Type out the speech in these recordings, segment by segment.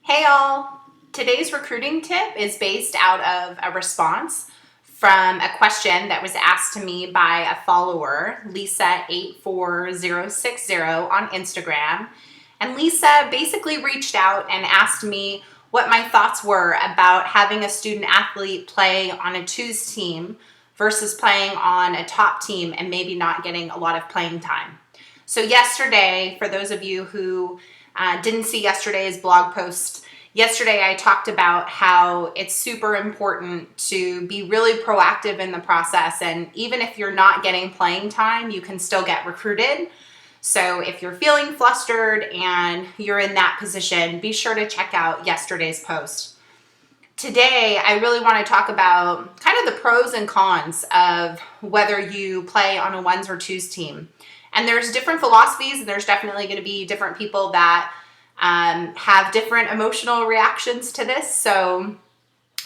Hey all! Today's recruiting tip is based out of a response from a question that was asked to me by a follower, Lisa84060 on Instagram. And Lisa basically reached out and asked me what my thoughts were about having a student athlete play on a 2's team versus playing on a top team and maybe not getting a lot of playing time. So yesterday, for those of you who didn't see yesterday's blog post, yesterday I talked about how it's super important to be really proactive in the process, and even if you're not getting playing time, you can still get recruited. So if you're feeling flustered and you're in that position, be sure to check out yesterday's post. Today, I really want to talk about kind of the pros and cons of whether you play on a 1's or 2's team. And there's different philosophies, and there's definitely going to be different people that have different emotional reactions to this. So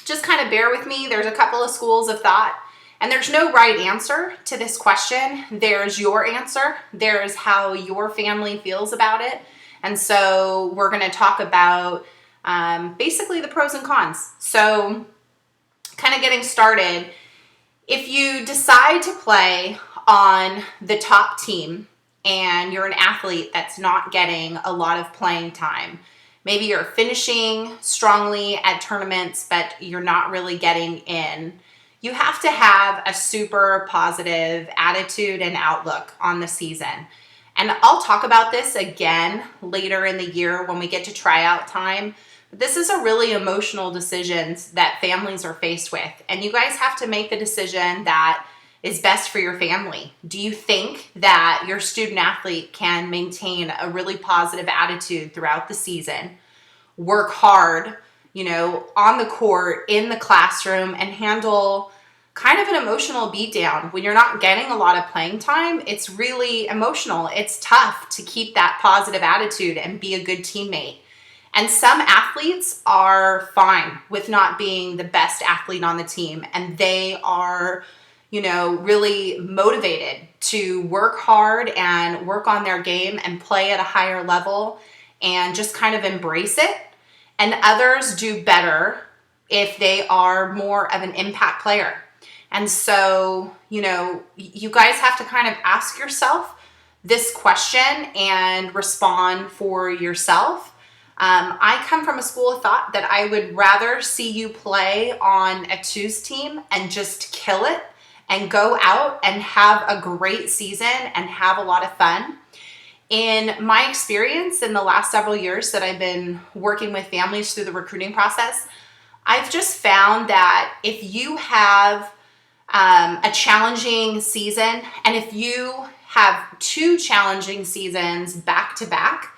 just kind of bear with me. There's a couple of schools of thought, and there's no right answer to this question. There's your answer. There's how your family feels about it. And so we're going to talk about basically the pros and cons. So kind of getting started, if you decide to play on the top team and you're an athlete that's not getting a lot of playing time, maybe you're finishing strongly at tournaments, but you're not really getting in, you have to have a super positive attitude and outlook on the season. And I'll talk about this again later in the year when we get to tryout time. This is a really emotional decision that families are faced with, and you guys have to make the decision that is best for your family. Do you think that your student athlete can maintain a really positive attitude throughout the season, work hard, on the court, in the classroom, and handle kind of an emotional beatdown? When you're not getting a lot of playing time, it's really emotional. It's tough to keep that positive attitude and be a good teammate. And some athletes are fine with not being the best athlete on the team, and they are, really motivated to work hard and work on their game and play at a higher level and just kind of embrace it. And others do better if they are more of an impact player. And so, you guys have to kind of ask yourself this question and respond for yourself. I come from a school of thought that I would rather see you play on a 2's team and just kill it and go out and have a great season and have a lot of fun. In my experience in the last several years that I've been working with families through the recruiting process, I've just found that if you have a challenging season, and if you have two challenging seasons back to back,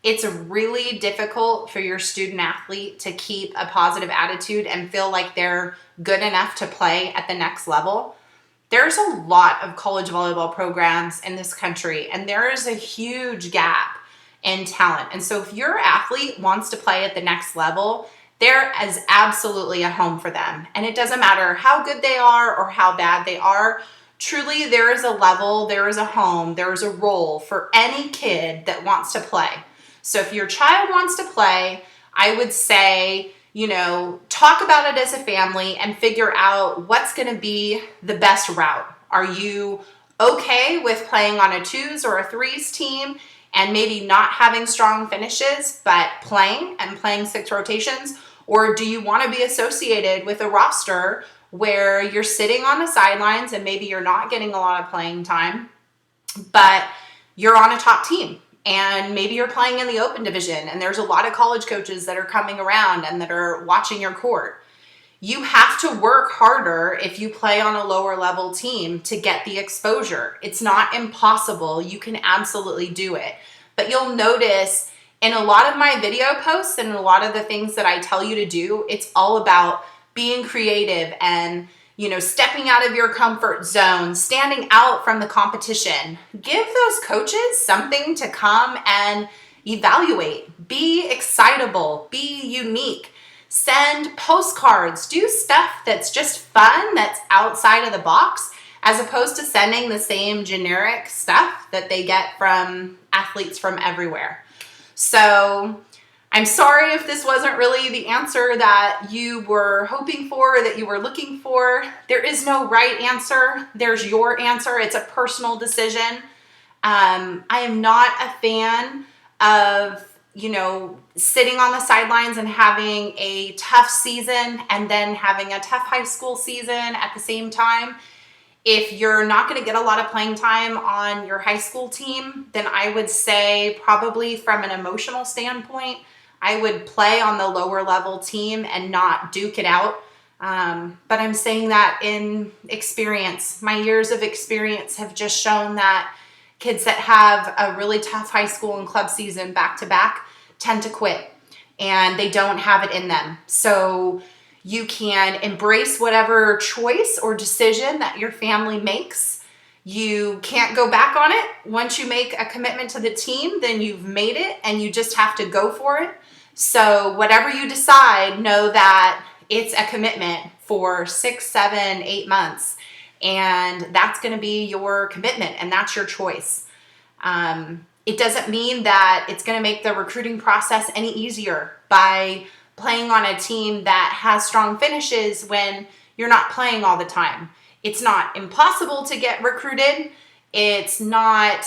it's really difficult for your student athlete to keep a positive attitude and feel like they're good enough to play at the next level. There's a lot of college volleyball programs in this country, and there is a huge gap in talent. And so if your athlete wants to play at the next level, there is absolutely a home for them. And it doesn't matter how good they are or how bad they are. Truly, there is a level, there is a home, there is a role for any kid that wants to play. So if your child wants to play, I would say, talk about it as a family and figure out what's going to be the best route. Are you okay with playing on a 2's or a 3's team and maybe not having strong finishes, but playing 6 rotations? Or do you want to be associated with a roster where you're sitting on the sidelines and maybe you're not getting a lot of playing time, but you're on a top team? And maybe you're playing in the open division and there's a lot of college coaches that are coming around and that are watching your court. You have to work harder if you play on a lower level team to get the exposure. It's not impossible. You can absolutely do it. But you'll notice in a lot of my video posts and a lot of the things that I tell you to do, it's all about being creative and stepping out of your comfort zone, standing out from the competition. Give those coaches something to come and evaluate. Be excitable, be unique. Send postcards, do stuff that's just fun, that's outside of the box, as opposed to sending the same generic stuff that they get from athletes from everywhere. So I'm sorry if this wasn't really the answer that you were hoping for, that you were looking for. There is no right answer. There's your answer. It's a personal decision. I am not a fan of, sitting on the sidelines and having a tough season and then having a tough high school season at the same time. If you're not going to get a lot of playing time on your high school team, then I would say probably from an emotional standpoint, I would play on the lower level team and not duke it out. But I'm saying that in experience. My years of experience have just shown that kids that have a really tough high school and club season back to back tend to quit and they don't have it in them. So you can embrace whatever choice or decision that your family makes. You can't go back on it. Once you make a commitment to the team, then you've made it and you just have to go for it. So whatever you decide, know that it's a commitment for 6, 7, 8 months. And that's going to be your commitment and that's your choice. It doesn't mean that it's going to make the recruiting process any easier by playing on a team that has strong finishes when you're not playing all the time. It's not impossible to get recruited. It's not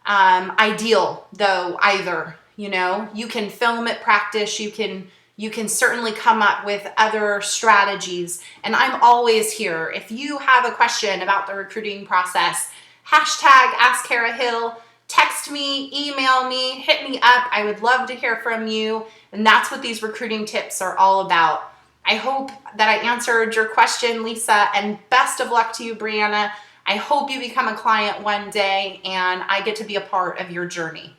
ideal though either. You can film at practice. You can certainly come up with other strategies. And I'm always here. If you have a question about the recruiting process, #AskKaraHill, text me, email me, hit me up. I would love to hear from you. And that's what these recruiting tips are all about. I hope that I answered your question, Lisa, and best of luck to you, Brianna. I hope you become a client one day and I get to be a part of your journey.